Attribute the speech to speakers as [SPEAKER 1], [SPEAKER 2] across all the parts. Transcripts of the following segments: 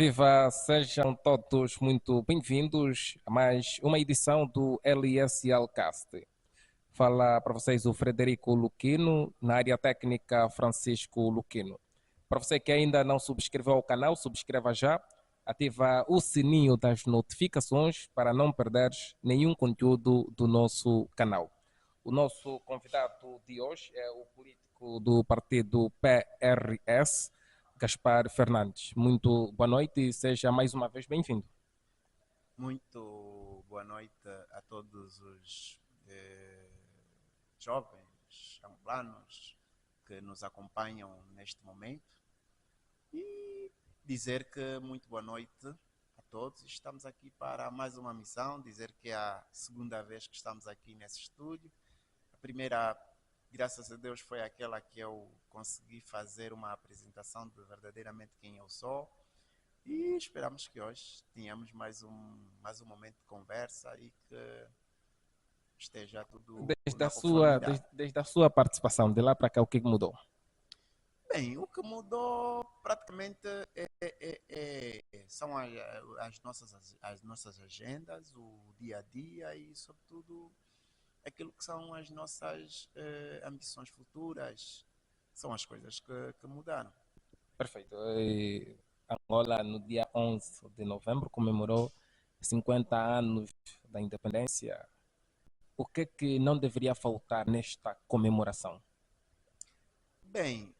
[SPEAKER 1] Viva! Sejam todos muito bem-vindos a mais uma edição do LSL Cast. Fala para vocês o Frederico Luquino, na área técnica Francisco Luquino. Para você que ainda não subscreveu o canal, subscreva já, ativa o sininho das notificações para não perder nenhum conteúdo do nosso canal. O nosso convidado de hoje é o político do partido PRS, Gaspar Fernandes. Muito boa noite e seja mais uma vez bem-vindo.
[SPEAKER 2] Muito boa noite a todos os jovens angolanos que nos acompanham neste momento e dizer que muito boa noite a todos. Estamos aqui para mais uma missão, dizer que é a segunda vez que estamos aqui nesse estúdio. A primeira, graças a Deus, foi aquela que eu consegui fazer uma apresentação de verdadeiramente quem eu sou. E esperamos que hoje tenhamos mais um momento de conversa e que esteja tudo
[SPEAKER 1] Desde a
[SPEAKER 2] na
[SPEAKER 1] sua,
[SPEAKER 2] conformidade.
[SPEAKER 1] desde a sua participação de lá para cá, o que mudou?
[SPEAKER 2] Bem, o que mudou praticamente são as nossas agendas, o dia a dia e, sobretudo, aquilo que são as nossas ambições futuras. São as coisas que mudaram.
[SPEAKER 1] Perfeito. Angola, no dia 11 de novembro, comemorou 50 anos da independência. O que não deveria faltar nesta comemoração?
[SPEAKER 2] Bem,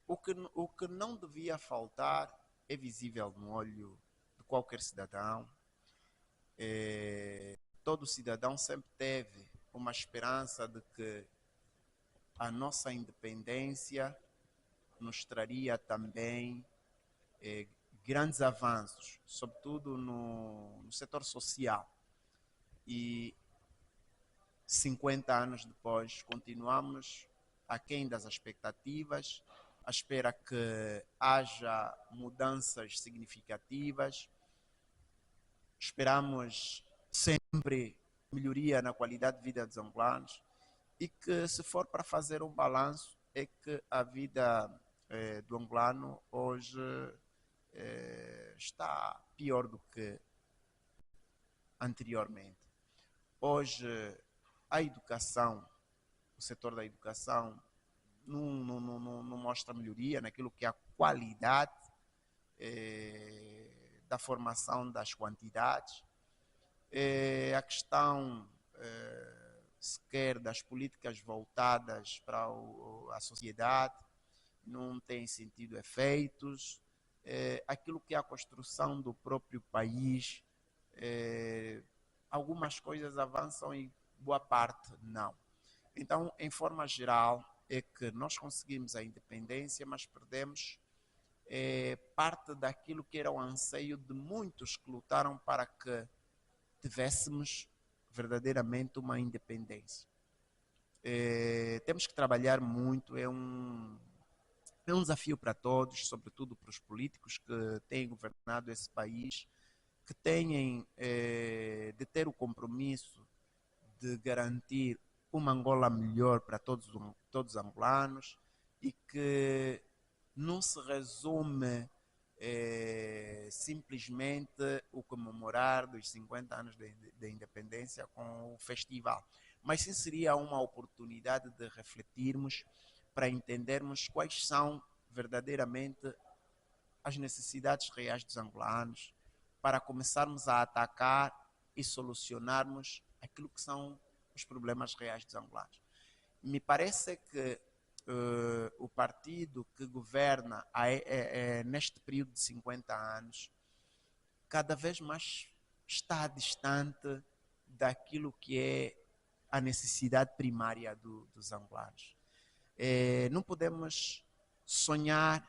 [SPEAKER 2] o que não devia faltar é visível no olho de qualquer cidadão. Todo cidadão sempre teve uma esperança de que a nossa independência nos traria também grandes avanços, sobretudo no setor social. E 50 anos depois, continuamos aquém das expectativas, à espera que haja mudanças significativas. Esperamos sempre melhoria na qualidade de vida dos angolanos e que, se for para fazer um balanço, é que a vida do angolano hoje está pior do que anteriormente. Hoje, a educação, o setor da educação, não mostra melhoria naquilo que é a qualidade da formação das quantidades. A questão sequer das políticas voltadas para a sociedade não tem sentido efeitos. Aquilo que é a construção do próprio país, algumas coisas avançam e boa parte não. Então, em forma geral, é que nós conseguimos a independência, mas perdemos parte daquilo que era o anseio de muitos que lutaram para que tivéssemos verdadeiramente uma independência. Temos que trabalhar muito, é um desafio para todos, sobretudo para os políticos que têm governado esse país, que têm de ter o compromisso de garantir uma Angola melhor para todos os angolanos e que não se resume simplesmente o comemorar dos 50 anos de independência com o festival, mas sim seria uma oportunidade de refletirmos para entendermos quais são verdadeiramente as necessidades reais dos angolanos, para começarmos a atacar e solucionarmos aquilo que são os problemas reais dos angolanos. Me parece que o partido que governa neste período de 50 anos cada vez mais está distante daquilo que é a necessidade primária dos angolanos. Não podemos sonhar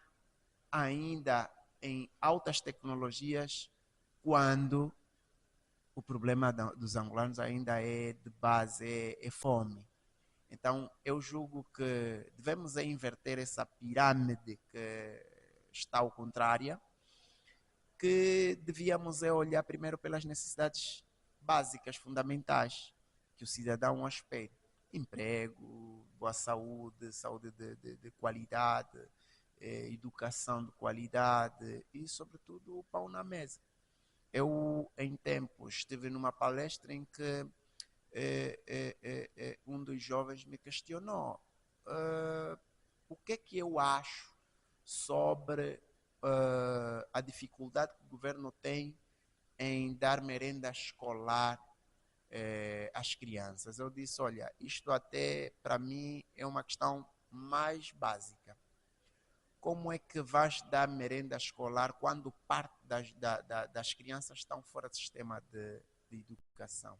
[SPEAKER 2] ainda em altas tecnologias quando o problema dos angolanos ainda é de base, é fome. Então, eu julgo que devemos inverter essa pirâmide que está ao contrário, que devíamos olhar primeiro pelas necessidades básicas, fundamentais, que o cidadão espera. Emprego, boa saúde, saúde de qualidade, educação de qualidade e, sobretudo, o pão na mesa. Eu, em tempos, estive numa palestra em que um dos jovens me questionou o que é que eu acho sobre a dificuldade que o governo tem em dar merenda escolar às crianças. Eu disse, olha, isto até para mim é uma questão mais básica. Como é que vais dar merenda escolar quando parte das crianças estão fora do sistema de educação?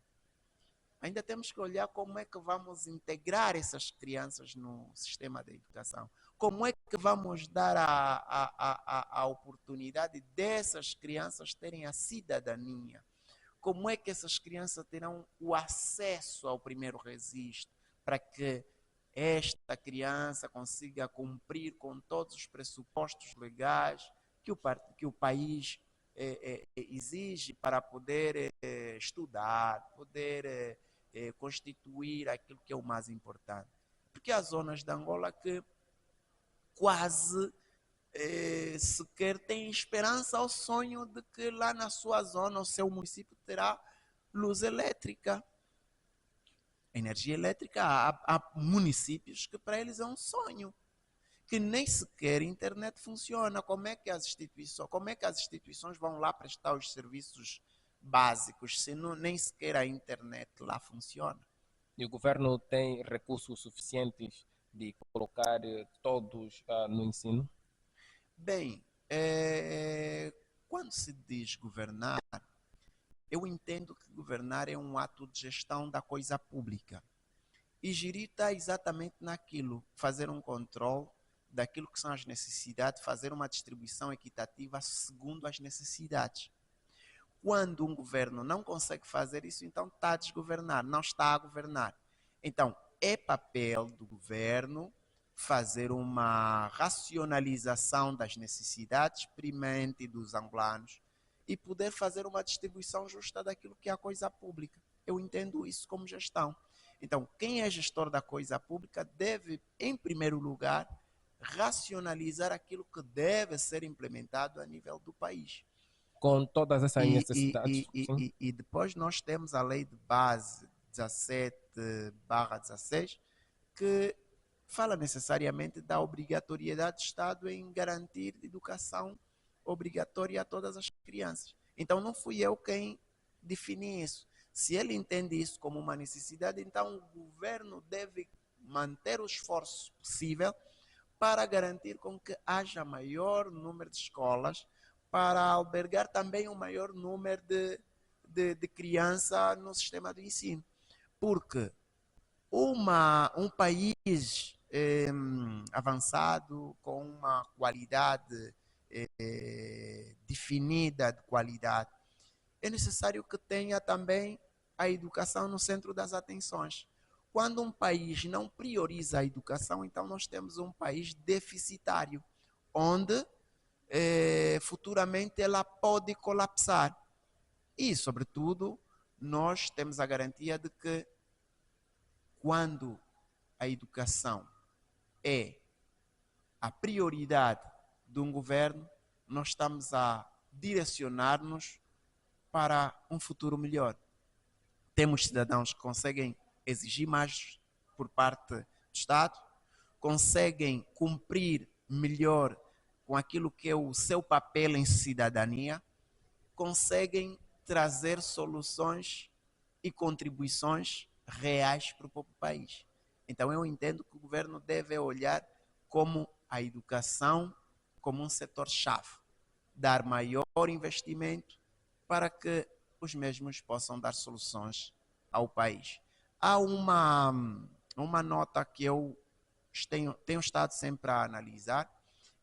[SPEAKER 2] Ainda temos que olhar como é que vamos integrar essas crianças no sistema de educação. Como é que vamos dar a oportunidade dessas crianças terem a cidadania? Como é que essas crianças terão o acesso ao primeiro registro para que esta criança consiga cumprir com todos os pressupostos legais que o país exige para poder estudar, poder constituir aquilo que é o mais importante. Porque há zonas de Angola que quase sequer têm esperança ao sonho de que lá na sua zona, o seu município terá luz elétrica. Energia elétrica, há municípios que para eles é um sonho, que nem sequer a internet funciona. Como é que as instituições vão lá prestar os serviços básicos se não, nem sequer a internet lá funciona?
[SPEAKER 1] E o governo tem recursos suficientes de colocar todos no ensino?
[SPEAKER 2] Bem, quando se diz governar, eu entendo que governar é um ato de gestão da coisa pública. E gerir está exatamente naquilo, fazer um controle daquilo que são as necessidades, fazer uma distribuição equitativa segundo as necessidades. Quando um governo não consegue fazer isso, então está a desgovernar, não está a governar. Então, é papel do governo fazer uma racionalização das necessidades primente dos angolanos e poder fazer uma distribuição justa daquilo que é a coisa pública. Eu entendo isso como gestão. Então, quem é gestor da coisa pública deve, em primeiro lugar, racionalizar aquilo que deve ser implementado a nível do país.
[SPEAKER 1] Com todas essas
[SPEAKER 2] E,
[SPEAKER 1] necessidades, sim.
[SPEAKER 2] e depois nós temos a lei de base 17/16, que fala necessariamente da obrigatoriedade do Estado em garantir educação obrigatória a todas as crianças. Então não fui eu quem defini isso. Se ele entende isso como uma necessidade, então o governo deve manter o esforço possível para garantir com que haja maior número de escolas, para albergar também um maior número de crianças no sistema de ensino. Porque um país avançado, com uma qualidade definida de qualidade, é necessário que tenha também a educação no centro das atenções. Quando um país não prioriza a educação, então nós temos um país deficitário, onde futuramente ela pode colapsar. E, sobretudo, nós temos a garantia de que quando a educação é a prioridade de um governo, nós estamos a direcionar-nos para um futuro melhor. Temos cidadãos que conseguem exigir mais por parte do Estado, conseguem cumprir melhor com aquilo que é o seu papel em cidadania, conseguem trazer soluções e contribuições reais para o próprio país. Então eu entendo que o governo deve olhar como a educação como um setor-chave, dar maior investimento para que os mesmos possam dar soluções ao país. Há uma nota que eu tenho estado sempre a analisar,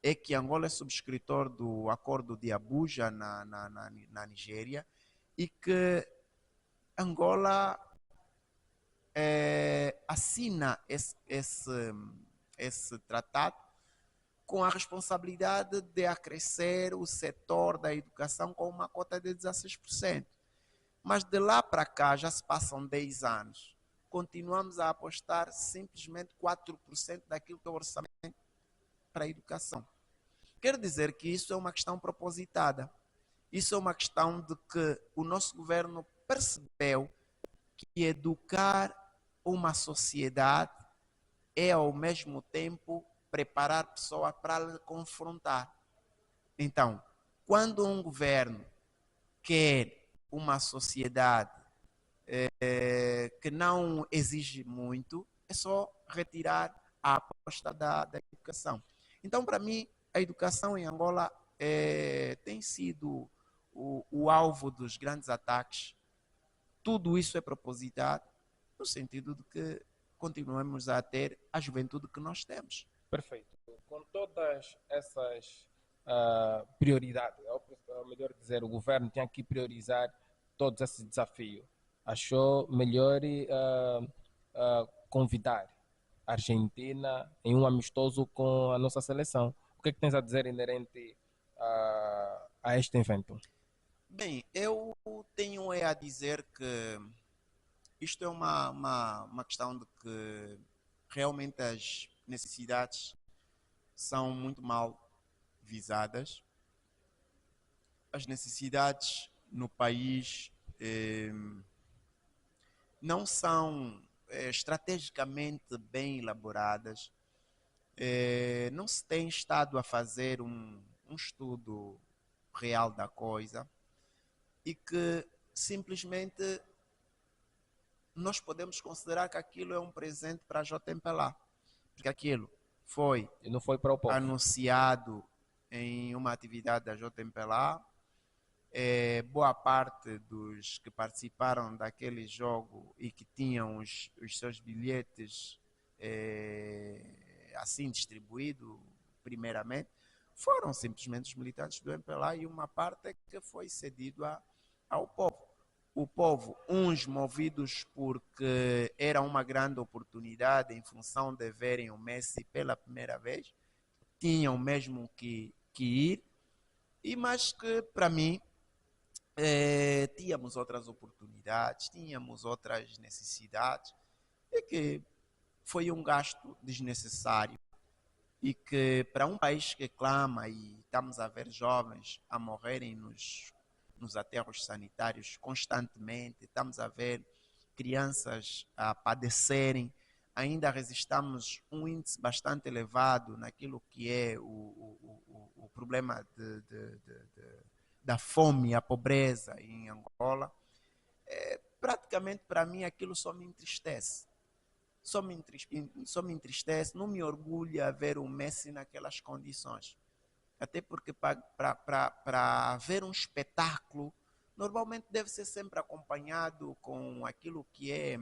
[SPEAKER 2] é que Angola é subscritor do Acordo de Abuja na Nigéria e que Angola assina esse tratado com a responsabilidade de acrescer o setor da educação com uma cota de 16%. Mas de lá para cá já se passam 10 anos. Continuamos a apostar simplesmente 4% daquilo que é o orçamento para a educação. Quer dizer que isso é uma questão propositada. Isso é uma questão de que o nosso governo percebeu que educar uma sociedade é, ao mesmo tempo, preparar pessoas para lhe confrontar. Então, quando um governo quer uma sociedade que não exige muito, é só retirar a aposta da educação. Então, para mim, a educação em Angola tem sido o alvo dos grandes ataques. Tudo isso é propositado no sentido de que continuemos a ter a juventude que nós temos.
[SPEAKER 1] Perfeito. Com todas essas prioridades, ou melhor dizer, o governo tinha que priorizar todos esses desafios. Achou melhor convidar a Argentina em um amistoso com a nossa seleção. O que é que tens a dizer inerente a este evento?
[SPEAKER 2] Bem, eu tenho a dizer que isto é uma questão de que realmente as necessidades são muito mal visadas. As necessidades no país não são estrategicamente bem elaboradas. Não se tem estado a fazer um estudo real da coisa e que simplesmente nós podemos considerar que aquilo é um presente para a JMPLA, porque aquilo foi
[SPEAKER 1] E não foi para o povo.
[SPEAKER 2] anunciado em uma atividade da JMPLA. Boa parte dos que participaram daquele jogo e que tinham os seus bilhetes assim distribuídos, primeiramente, foram simplesmente os militantes do MPLA e uma parte é que foi cedido ao povo. O povo, uns movidos porque era uma grande oportunidade em função de verem o Messi pela primeira vez, tinham mesmo que ir, e mais que para mim tínhamos outras oportunidades, tínhamos outras necessidades, e que foi um gasto desnecessário e que para um país que clama e estamos a ver jovens a morrerem nos aterros sanitários constantemente, estamos a ver crianças a padecerem, ainda resistamos um índice bastante elevado naquilo que é o problema da fome e a pobreza em Angola. Praticamente para mim aquilo só me entristece. Só me entristece, não me orgulha ver o Messi naquelas condições. Até porque para ver um espetáculo, normalmente deve ser sempre acompanhado com aquilo que é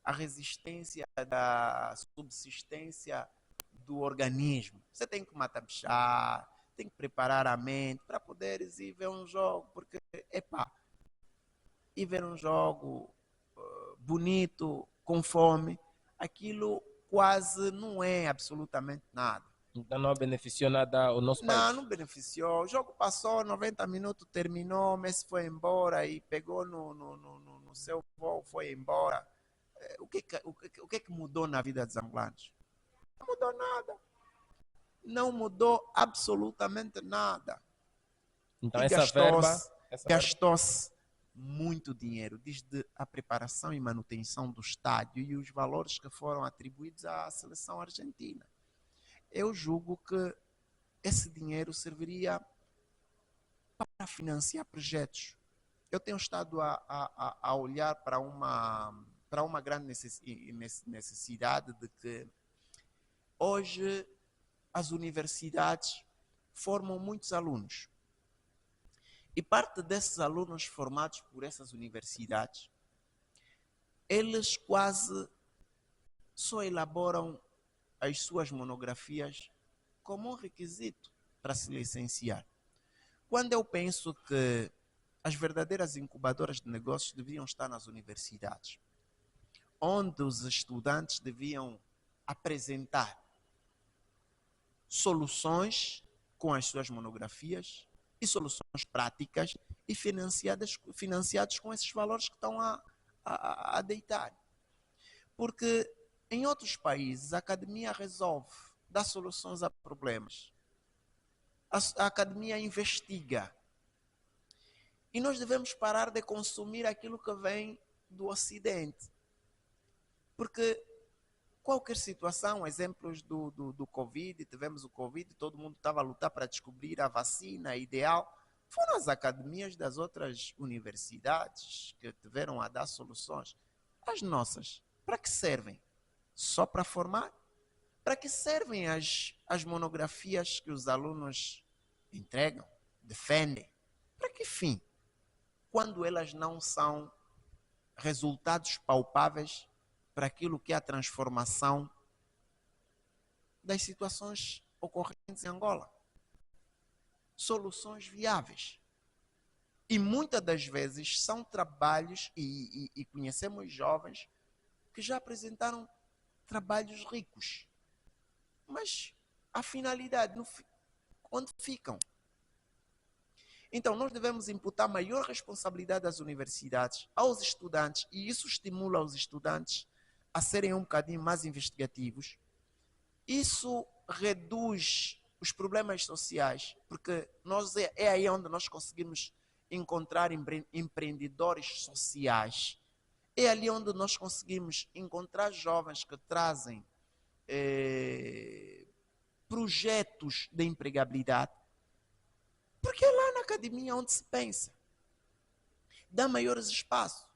[SPEAKER 2] a resistência da subsistência do organismo. Você tem que matar bichar, tem que preparar a mente para poderes ir ver um jogo, porque, epá, ir ver um jogo bonito, com fome, aquilo quase não é absolutamente nada.
[SPEAKER 1] Então não beneficiou nada o nosso
[SPEAKER 2] Não,
[SPEAKER 1] país.
[SPEAKER 2] não beneficiou. O jogo passou, 90 minutos terminou, Messi foi embora e pegou no seu voo, foi embora. O que mudou na vida dos angolanos? Não mudou nada. Não mudou absolutamente nada.
[SPEAKER 1] Então
[SPEAKER 2] E
[SPEAKER 1] essa verba,
[SPEAKER 2] gastou-se muito dinheiro, desde a preparação e manutenção do estádio e os valores que foram atribuídos à seleção argentina. Eu julgo que esse dinheiro serviria para financiar projetos. Eu tenho estado a olhar para uma grande necessidade de que hoje as universidades formam muitos alunos. E parte desses alunos formados por essas universidades, eles quase só elaboram as suas monografias como um requisito para se licenciar. Quando eu penso que as verdadeiras incubadoras de negócios deviam estar nas universidades, onde os estudantes deviam apresentar soluções com as suas monografias e soluções práticas e financiados com esses valores que estão a deitar. Porque em outros países a academia resolve, dá soluções a problemas. a academia investiga. E nós devemos parar de consumir aquilo que vem do Ocidente. Porque qualquer situação, exemplos do Covid, tivemos o Covid, todo mundo estava a lutar para descobrir a vacina ideal. Foram as academias das outras universidades que tiveram a dar soluções. As nossas, para que servem? Só para formar? Para que servem as monografias que os alunos entregam, defendem? Para que fim? Quando elas não são resultados palpáveis para aquilo que é a transformação das situações ocorrentes em Angola. Soluções viáveis. E muitas das vezes são trabalhos, e conhecemos jovens que já apresentaram trabalhos ricos. Mas a finalidade, onde ficam? Então, nós devemos imputar maior responsabilidade às universidades, aos estudantes, e isso estimula os estudantes a serem um bocadinho mais investigativos. Isso reduz os problemas sociais, porque é aí onde nós conseguimos encontrar empreendedores sociais. É ali onde nós conseguimos encontrar jovens que trazem projetos de empregabilidade, porque é lá na academia onde se pensa. Dá maiores espaços.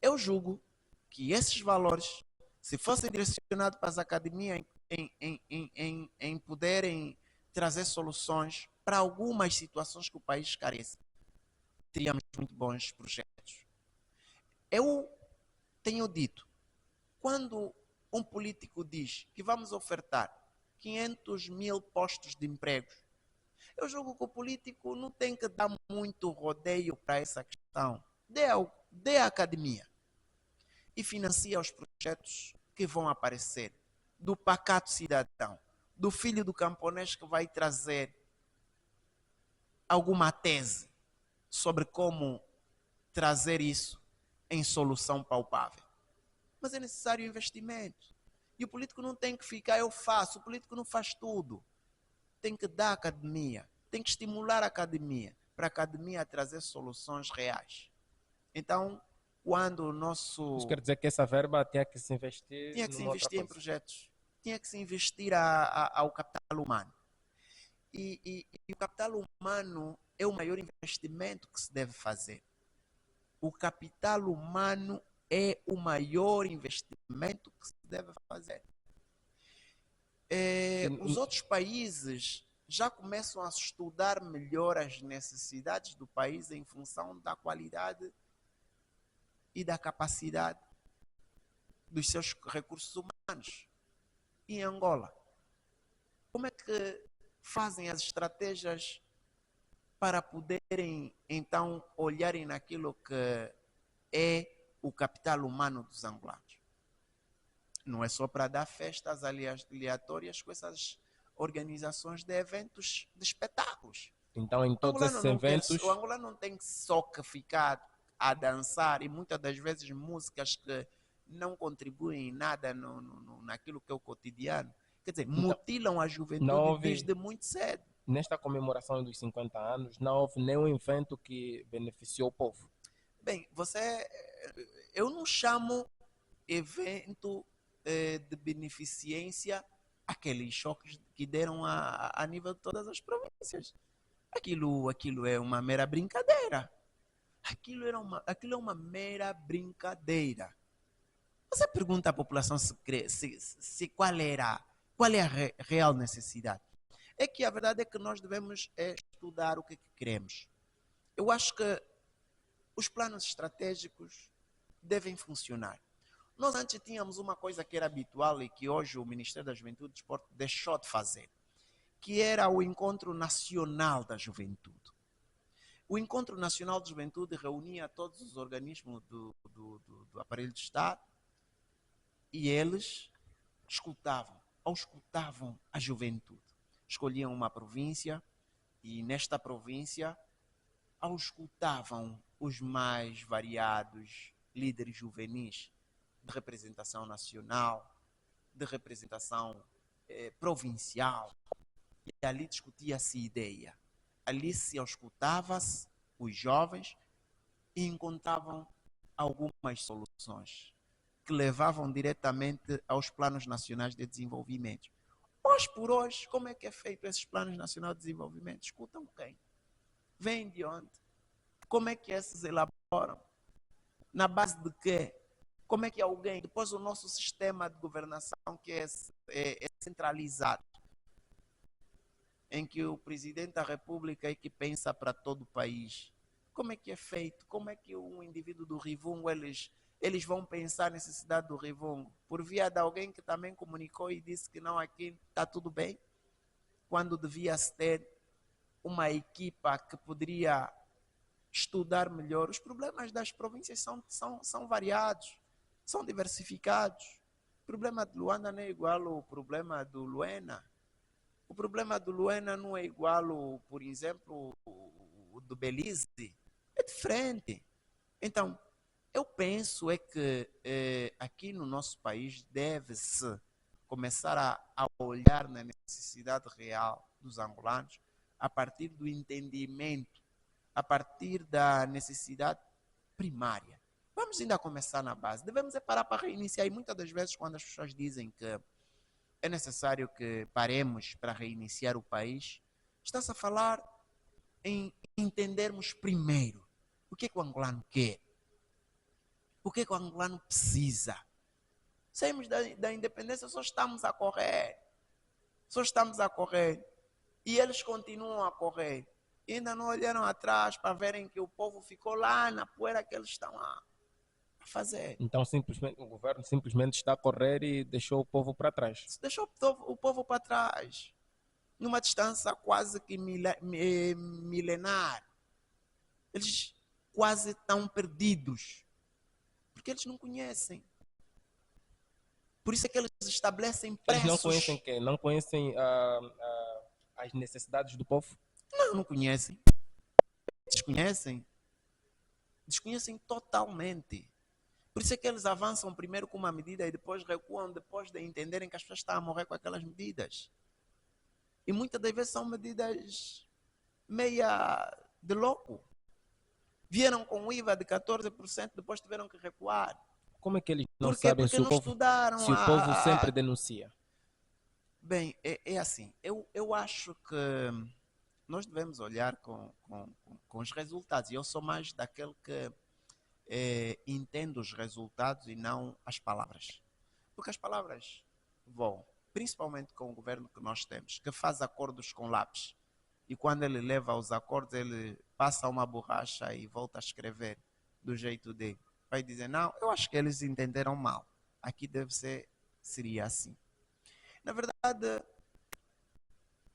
[SPEAKER 2] Eu julgo que esses valores, se fossem direcionados para as academias em poderem trazer soluções para algumas situações que o país carece, teríamos muito bons projetos. Eu tenho dito, quando um político diz que vamos ofertar 500 mil postos de emprego, eu julgo que o político não tem que dar muito rodeio para essa questão. Dê à academia e financia os projetos que vão aparecer, do pacato cidadão, do filho do camponês que vai trazer alguma tese sobre como trazer isso em solução palpável. Mas é necessário investimento. E o político não tem que ficar, eu faço. O político não faz tudo. Tem que dar à academia, tem que estimular a academia, para a academia trazer soluções reais. Então, quando o nosso...
[SPEAKER 1] Isso quer dizer que essa verba tinha que se investir
[SPEAKER 2] tinha que se
[SPEAKER 1] numa outra
[SPEAKER 2] investir em
[SPEAKER 1] coisa.
[SPEAKER 2] projetos, tinha que se investir ao capital humano. E o capital humano é o maior investimento que se deve fazer. O capital humano é o maior investimento que se deve fazer. Os outros países já começam a estudar melhor as necessidades do país em função da qualidade e da capacidade dos seus recursos humanos. E em Angola, como é que fazem as estratégias para poderem então olharem naquilo que é o capital humano dos angolanos? Não é só para dar festas aleatórias com essas organizações de eventos, de espetáculos.
[SPEAKER 1] Então, em todos esses eventos...
[SPEAKER 2] O angolano não tem só que ficar a dançar, e muitas das vezes músicas que não contribuem em nada naquilo que é o cotidiano. Quer dizer, mutilam a juventude desde muito cedo.
[SPEAKER 1] Nesta comemoração dos 50 anos, não houve nenhum evento que beneficiou o povo.
[SPEAKER 2] Bem, eu não chamo evento de beneficência aqueles choques que deram a nível de todas as províncias. Aquilo é uma mera brincadeira. Aquilo é uma mera brincadeira. Você pergunta à população qual é a real necessidade. É que a verdade é que nós devemos estudar o que queremos. Eu acho que os planos estratégicos devem funcionar. Nós antes tínhamos uma coisa que era habitual e que hoje o Ministério da Juventude e Desporto deixou de fazer, que era o Encontro Nacional da Juventude. O Encontro Nacional de Juventude reunia todos os organismos do aparelho de Estado e eles auscultavam a juventude. Escolhiam uma província e nesta província auscultavam os mais variados líderes juvenis de representação nacional, de representação provincial, E ali discutia-se ideia. Ali se escutava-se os jovens e encontravam algumas soluções que levavam diretamente aos planos nacionais de desenvolvimento. Hoje por hoje, como é que é feito esses planos nacionais de desenvolvimento? Escutam quem? Vêm de onde? Como é que esses elaboram? Na base de quê? Como é que alguém, depois o nosso sistema de governação que é centralizado, em que o presidente da República é que pensa para todo o país. Como é que é feito? Como é que um indivíduo do Rivungo, eles vão pensar a necessidade do Rivungo? Por via de alguém que também comunicou e disse que não, aqui está tudo bem, quando devia-se ter uma equipa que poderia estudar melhor. Os problemas das províncias são variados, são diversificados. O problema de Luanda não é igual ao problema do Luena. O problema do Luena não é igual, por exemplo, o do Belize. É diferente. Então, eu penso é que aqui no nosso país deve-se começar a olhar na necessidade real dos angolanos a partir do entendimento, a partir da necessidade primária. Vamos ainda começar na base. Devemos parar para reiniciar. E muitas das vezes, quando as pessoas dizem que é necessário que paremos para reiniciar o país, está-se a falar em entendermos primeiro o que é que o angolano quer, o que é que o angolano precisa. Saímos da independência, só estamos a correr, e eles continuam a correr. E ainda não olharam atrás para verem que o povo ficou lá na poeira que eles estão a fazer.
[SPEAKER 1] Então, simplesmente, o governo simplesmente está a correr e deixou o povo para trás.
[SPEAKER 2] Deixou o povo para trás, numa distância quase que milenar. Eles quase estão perdidos, porque eles não conhecem. Por isso é que eles estabelecem preços.
[SPEAKER 1] Eles não conhecem quem? Não conhecem as necessidades do povo?
[SPEAKER 2] Não conhecem. Desconhecem. Desconhecem totalmente. Por isso é que eles avançam primeiro com uma medida e depois recuam, depois de entenderem que as pessoas estão a morrer com aquelas medidas. E muitas das vezes são medidas meia de louco. Vieram com o IVA de 14%, depois tiveram que recuar.
[SPEAKER 1] Como é que eles não
[SPEAKER 2] Por quê?
[SPEAKER 1] sabem
[SPEAKER 2] Porque
[SPEAKER 1] se o
[SPEAKER 2] não
[SPEAKER 1] povo,
[SPEAKER 2] estudaram.
[SPEAKER 1] se o povo sempre denuncia?
[SPEAKER 2] Bem, é assim. Eu acho que nós devemos olhar com os resultados. E eu sou mais daquele que entende os resultados e não as palavras. Porque as palavras vão, principalmente com o governo que nós temos, que faz acordos com lápis. E quando ele leva os acordos, ele passa uma borracha e volta a escrever do jeito dele. Vai dizer, não, eu acho que eles entenderam mal. Aqui seria assim. Na verdade,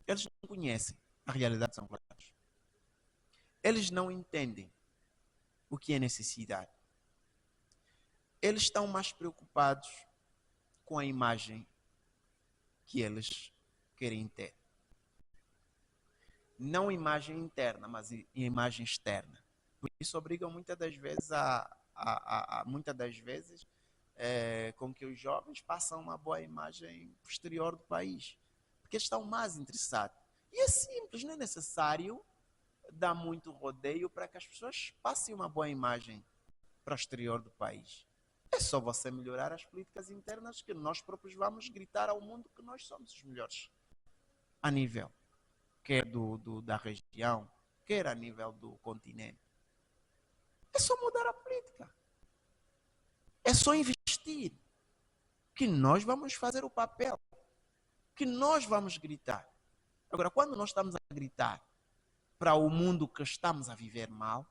[SPEAKER 2] eles não conhecem a realidade dos angolanos. Eles não entendem o que é necessidade. Eles estão mais preocupados com a imagem que eles querem ter. Não imagem interna, mas imagem externa. Por isso obrigam muitas das vezes com que os jovens passam uma boa imagem posterior do país. Porque estão mais interessados. E é simples, não é necessário dar muito rodeio para que as pessoas passem uma boa imagem para o exterior do país. É só você melhorar as políticas internas que nós próprios vamos gritar ao mundo que nós somos os melhores. A nível, quer da região, quer a nível do continente. É só mudar a política. É só investir. Que nós vamos fazer o papel. Que nós vamos gritar. Agora, quando nós estamos a gritar para o mundo que estamos a viver mal,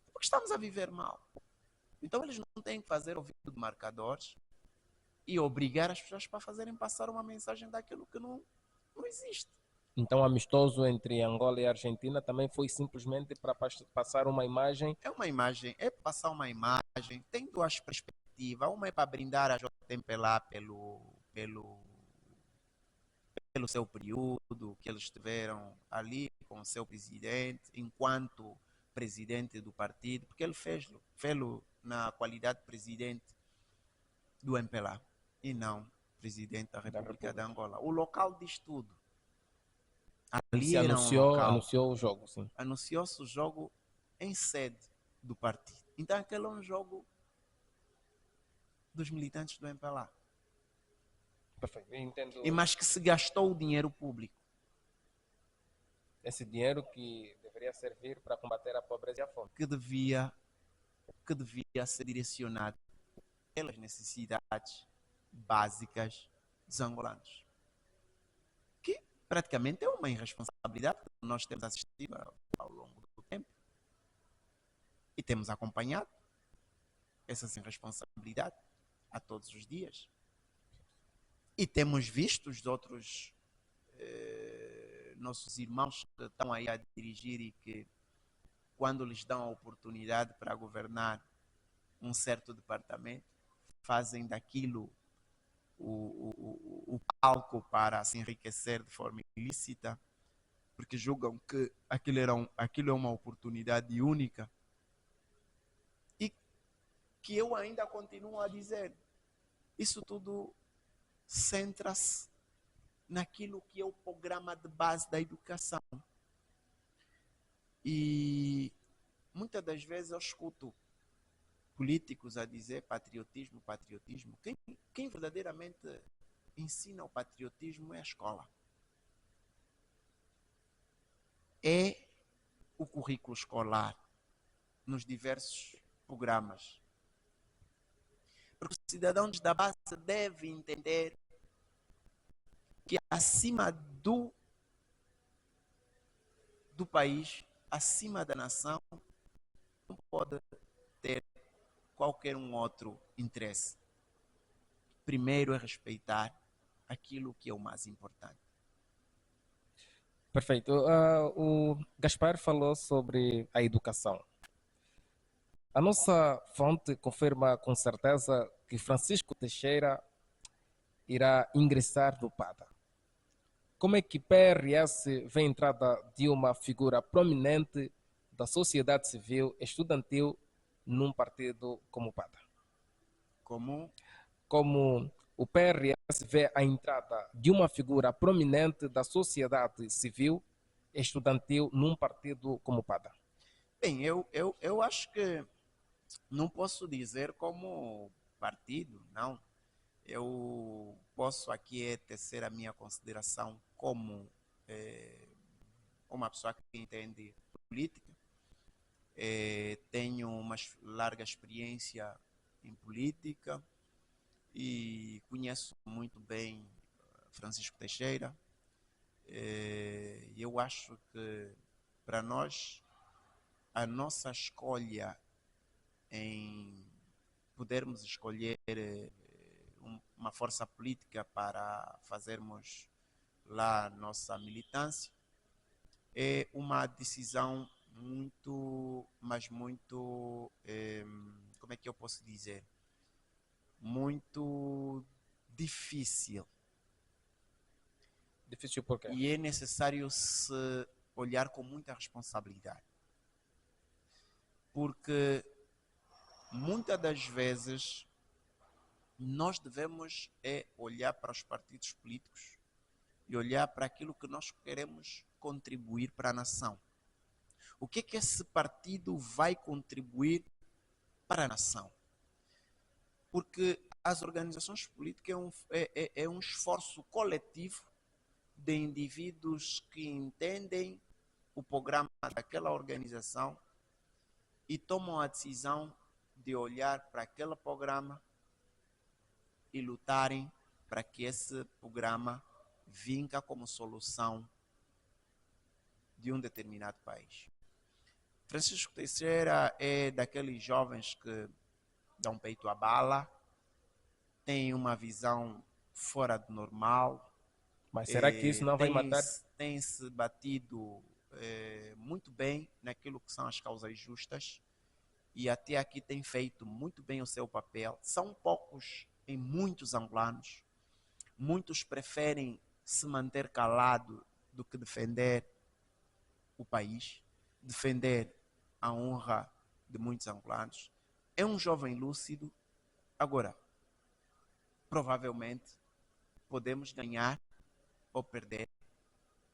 [SPEAKER 2] é porque estamos a viver mal. Então eles não têm que fazer ouvido de marcadores e obrigar as pessoas para fazerem passar uma mensagem daquilo que não existe.
[SPEAKER 1] Então, amistoso entre Angola e Argentina também foi simplesmente para passar uma imagem.
[SPEAKER 2] É uma imagem, é passar uma imagem, tem duas perspectivas. Uma é para brindar a JMPLA pelo seu período que eles estiveram ali com o seu presidente, enquanto presidente do partido, porque ele fez-lo na qualidade de presidente do MPLA e não presidente da República de Angola. O local diz tudo.
[SPEAKER 1] E
[SPEAKER 2] Ali
[SPEAKER 1] se
[SPEAKER 2] era um local.
[SPEAKER 1] anunciou o jogo, sim.
[SPEAKER 2] Anunciou-se o jogo em sede do partido. Então aquele é um jogo dos militantes do MPLA.
[SPEAKER 1] Perfeito. Eu
[SPEAKER 2] E
[SPEAKER 1] entendo
[SPEAKER 2] mais que se gastou o dinheiro público.
[SPEAKER 1] esse dinheiro que deveria servir para combater a pobreza e a fome.
[SPEAKER 2] Que devia ser direcionado pelas necessidades básicas dos angolanos. Que praticamente é uma irresponsabilidade que nós temos assistido ao longo do tempo. E temos acompanhado essas irresponsabilidades a todos os dias. E temos visto os outros nossos irmãos que estão aí a dirigir e que, quando lhes dão a oportunidade para governar um certo departamento, fazem daquilo o palco para se enriquecer de forma ilícita, porque julgam que aquilo é uma oportunidade única. E que eu ainda continuo a dizer, isso tudo centra-se naquilo que é o programa de base da educação. E muitas das vezes eu escuto políticos a dizer patriotismo, patriotismo. Quem verdadeiramente ensina o patriotismo é a escola. É o currículo escolar nos diversos programas. Porque os cidadãos da base devem entender que acima do país, acima da nação, não pode ter qualquer um outro interesse. Primeiro é respeitar aquilo que é o mais importante.
[SPEAKER 1] Perfeito. O Gaspar falou sobre a educação. A nossa fonte confirma com certeza que Francisco Teixeira irá ingressar no PADA. Como é que PRS vê a entrada de uma figura prominente da sociedade civil estudantil num partido como o PADA? Como o PRS vê a entrada de uma figura prominente da sociedade civil estudantil num partido como o PADA?
[SPEAKER 2] Bem, eu acho que não posso dizer como partido, não. Eu posso aqui tecer a minha consideração como uma pessoa que entende política. Tenho uma larga experiência em política e conheço muito bem Francisco Teixeira. Eu acho que, para nós, a nossa escolha em podermos escolher uma força política para fazermos lá nossa militância é uma decisão muito, mas muito, como é que eu posso dizer? Muito difícil.
[SPEAKER 1] Difícil por quê?
[SPEAKER 2] E é necessário se olhar com muita responsabilidade. Porque muitas das vezes nós devemos olhar para os partidos políticos e olhar para aquilo que nós queremos contribuir para a nação. O que é que esse partido vai contribuir para a nação? Porque as organizações políticas é um esforço coletivo de indivíduos que entendem o programa daquela organização e tomam a decisão de olhar para aquele programa e lutarem para que esse programa vinca como solução de um determinado país. Francisco Teixeira é daqueles jovens que dão peito à bala, tem uma visão fora do normal.
[SPEAKER 1] Mas será que isso não vai matar?
[SPEAKER 2] Tem se batido muito bem naquilo que são as causas justas e até aqui tem feito muito bem o seu papel. São poucos em muitos angolanos. Muitos preferem se manter calado do que defender o país, defender a honra de muitos angolanos. É um jovem lúcido. Agora, provavelmente podemos ganhar ou perder,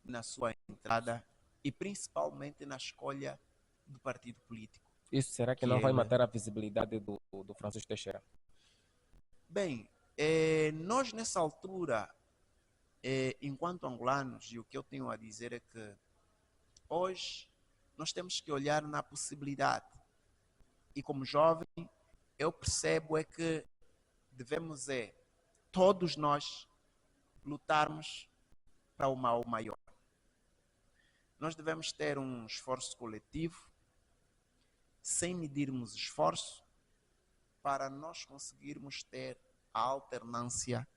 [SPEAKER 2] na sua entrada e principalmente na escolha do partido político
[SPEAKER 1] Isso será que
[SPEAKER 2] que
[SPEAKER 1] não vai
[SPEAKER 2] ele...
[SPEAKER 1] matar a visibilidade do Francisco Teixeira?
[SPEAKER 2] Bem, nós nessa altura, enquanto angolanos, e o que eu tenho a dizer é que hoje nós temos que olhar na possibilidade. E como jovem, eu percebo é que devemos todos nós lutarmos para o mal maior. Nós devemos ter um esforço coletivo, sem medirmos esforço, para nós conseguirmos ter a alternância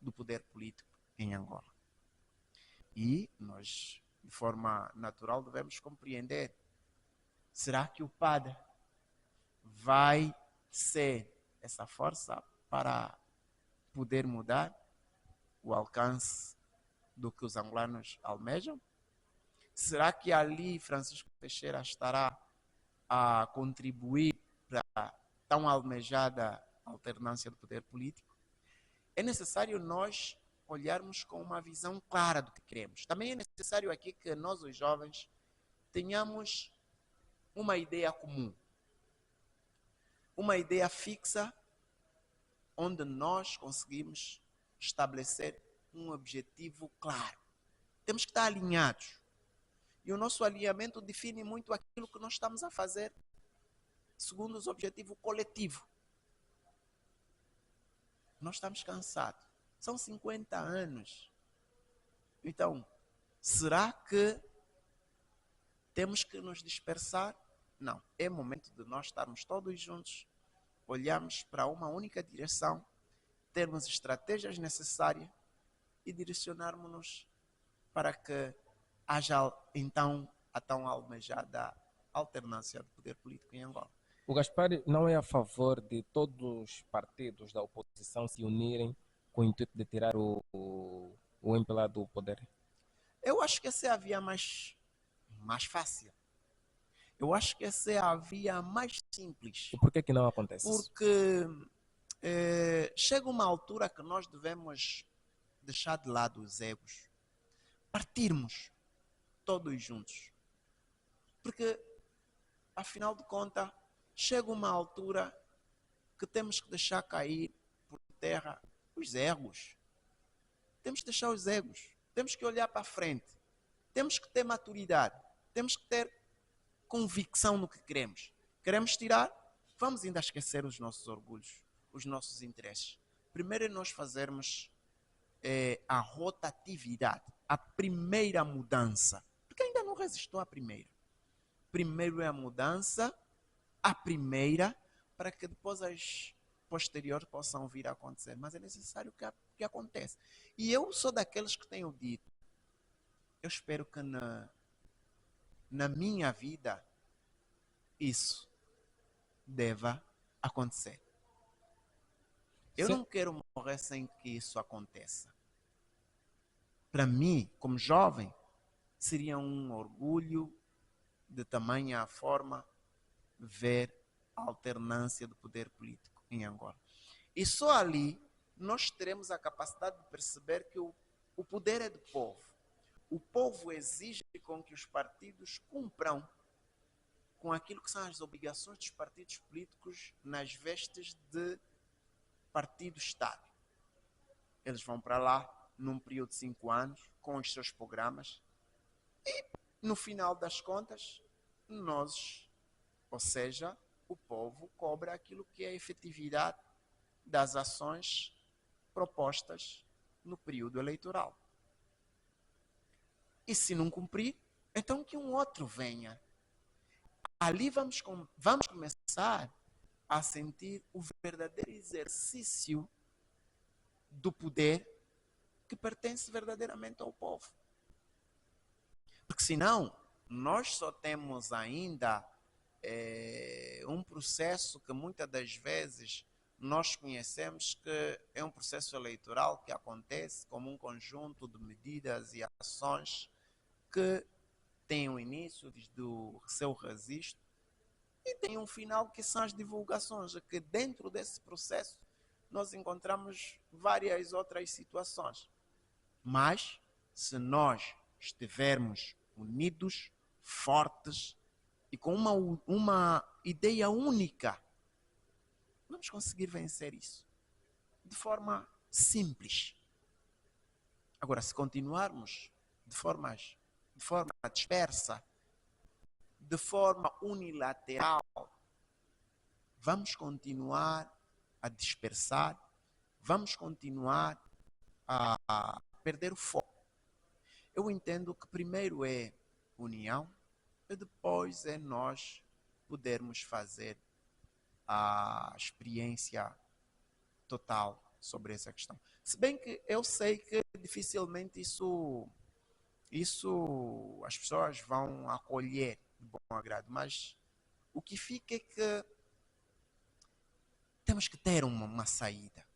[SPEAKER 2] do poder político em Angola. E nós, de forma natural, devemos compreender: será que o PAD vai ser essa força para poder mudar o alcance do que os angolanos almejam? Será que ali Francisco Teixeira estará a contribuir para a tão almejada alternância do poder político? É necessário nós olharmos com uma visão clara do que queremos. Também é necessário aqui que nós, os jovens, tenhamos uma ideia comum, uma ideia fixa, onde nós conseguimos estabelecer um objetivo claro. Temos que estar alinhados. E o nosso alinhamento define muito aquilo que nós estamos a fazer segundo os objetivos coletivos. Nós estamos cansados. São 50 anos. Então, será que temos que nos dispersar? Não. É momento de nós estarmos todos juntos, olharmos para uma única direção, termos estratégias necessárias e direcionarmos-nos para que haja então a tão almejada alternância do poder político em Angola.
[SPEAKER 1] O Gaspar não é a favor de todos os partidos da oposição se unirem com o intuito de tirar o MPLA do poder?
[SPEAKER 2] Eu acho que essa é a via mais fácil. Eu acho que essa é a via mais simples.
[SPEAKER 1] E por que não acontece isso?
[SPEAKER 2] Porque chega uma altura que nós devemos deixar de lado os egos, partirmos todos juntos. Porque, afinal de contas, chega uma altura que temos que deixar cair por terra os egos. Temos que deixar os egos. Temos que olhar para frente. Temos que ter maturidade. Temos que ter convicção no que queremos. Queremos tirar? Vamos ainda esquecer os nossos orgulhos, os nossos interesses. Primeiro é nós fazermos a rotatividade, a primeira mudança. Porque ainda não resistiu à primeira. Primeiro é a mudança, a primeira, para que depois as posteriores possam vir a acontecer. Mas é necessário que aconteça. E eu sou daqueles que tenho dito, eu espero que na minha vida isso deva acontecer. Eu
[SPEAKER 1] Sim.
[SPEAKER 2] não quero morrer sem que isso aconteça. Para mim, como jovem, seria um orgulho de tamanha forma ver a alternância do poder político em Angola. E só ali nós teremos a capacidade de perceber que o poder é do povo. O povo exige com que os partidos cumpram com aquilo que são as obrigações dos partidos políticos nas vestes de partido-estado. Eles vão para lá num período de 5 anos, com os seus programas, e no final das contas, nós, ou seja, o povo cobra aquilo que é a efetividade das ações propostas no período eleitoral. E se não cumprir, então que um outro venha. Ali vamos começar a sentir o verdadeiro exercício do poder que pertence verdadeiramente ao povo. Porque senão, nós só temos ainda um processo que muitas das vezes nós conhecemos que é um processo eleitoral que acontece como um conjunto de medidas e ações que tem um início desde o seu registro e tem um final que são as divulgações, que dentro desse processo nós encontramos várias outras situações. Mas, se nós estivermos unidos, fortes e com uma ideia única, vamos conseguir vencer isso de forma simples. Agora, se continuarmos de forma dispersa, de forma unilateral, vamos continuar a dispersar, vamos continuar a perder o foco. Eu entendo que primeiro é união e depois é nós podermos fazer a experiência total sobre essa questão. Se bem que eu sei que dificilmente isso as pessoas vão acolher de bom agrado, mas o que fica é que temos que ter uma saída.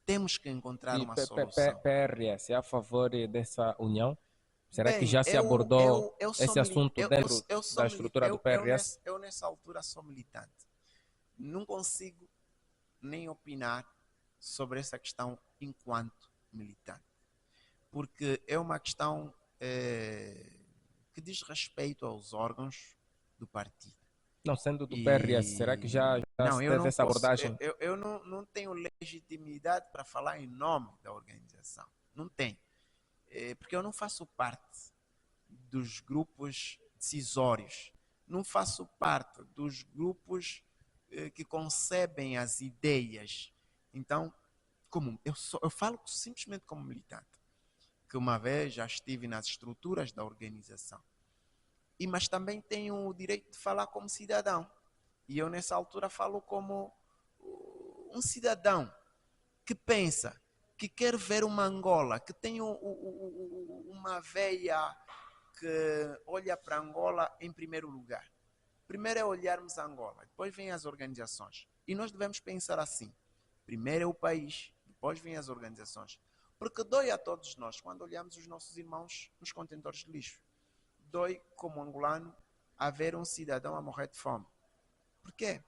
[SPEAKER 2] Temos que encontrar
[SPEAKER 1] E
[SPEAKER 2] uma solução.
[SPEAKER 1] PRS é a favor dessa união? Será que
[SPEAKER 2] Bem,
[SPEAKER 1] já se abordou
[SPEAKER 2] eu sou
[SPEAKER 1] esse assunto dentro
[SPEAKER 2] eu sou
[SPEAKER 1] da estrutura do PRS?
[SPEAKER 2] eu nessa altura sou militante. Não consigo nem opinar sobre essa questão enquanto militante. Porque é uma questão que diz respeito aos órgãos do partido.
[SPEAKER 1] Não sendo do PRS, será que já
[SPEAKER 2] Não,
[SPEAKER 1] se
[SPEAKER 2] eu
[SPEAKER 1] teve
[SPEAKER 2] não
[SPEAKER 1] essa
[SPEAKER 2] posso,
[SPEAKER 1] abordagem?
[SPEAKER 2] eu não tenho legitimidade para falar em nome da organização. Não tenho. Porque eu não faço parte dos grupos decisórios. Não faço parte dos grupos que concebem as ideias. Então, eu falo simplesmente como militante, que uma vez já estive nas estruturas da organização. Mas também tenho o direito de falar como cidadão. E eu nessa altura falo como um cidadão que pensa, que quer ver uma Angola, que tem uma veia que olha para Angola em primeiro lugar. Primeiro é olharmos Angola, depois vêm as organizações. E nós devemos pensar assim. Primeiro é o país, depois vêm as organizações. Porque dói a todos nós quando olhamos os nossos irmãos nos contentores de lixo. Dói, como angolano, a ver um cidadão a morrer de fome. Por quê?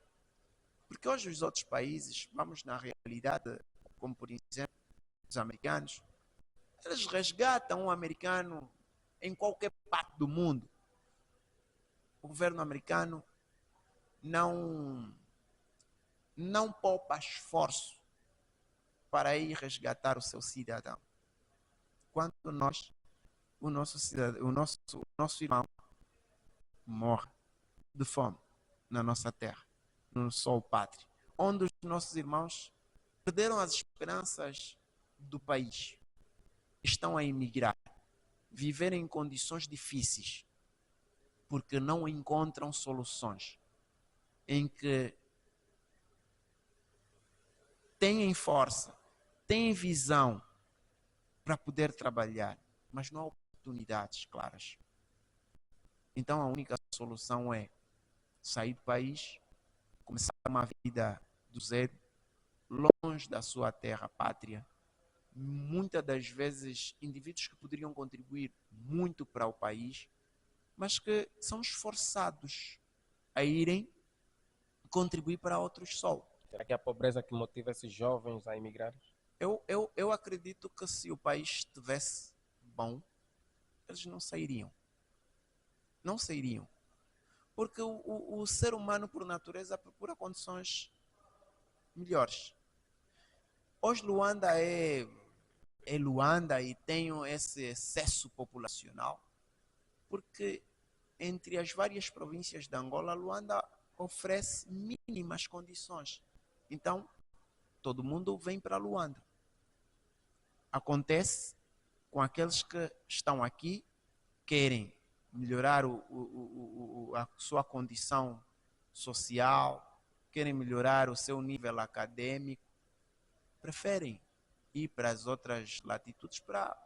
[SPEAKER 2] Porque hoje os outros países, vamos na realidade, como por exemplo os americanos, eles resgatam um americano em qualquer parte do mundo. O governo americano não poupa esforço para ir resgatar o seu cidadão. Quando o nosso irmão morre de fome na nossa terra, no sol pátrio, onde os nossos irmãos perderam as esperanças do país, estão a emigrar, viver em condições difíceis, porque não encontram soluções em que têm força, têm visão para poder trabalhar, mas não há oportunidades claras. Então a única solução é sair do país, começar uma vida do zero, longe da sua terra pátria. Muitas das vezes indivíduos que poderiam contribuir muito para o país, mas que são esforçados a irem contribuir para outros sol.
[SPEAKER 1] Será que é a pobreza que motiva esses jovens a emigrar?
[SPEAKER 2] Eu acredito que se o país estivesse bom, eles não sairiam. Não sairiam. Porque o ser humano, por natureza, procura condições melhores. Hoje Luanda é Luanda e tem esse excesso populacional, porque entre as várias províncias de Angola, Luanda oferece mínimas condições. Então, todo mundo vem para Luanda. Acontece com aqueles que estão aqui, querem melhorar a sua condição social, querem melhorar o seu nível acadêmico, preferem ir para as outras latitudes para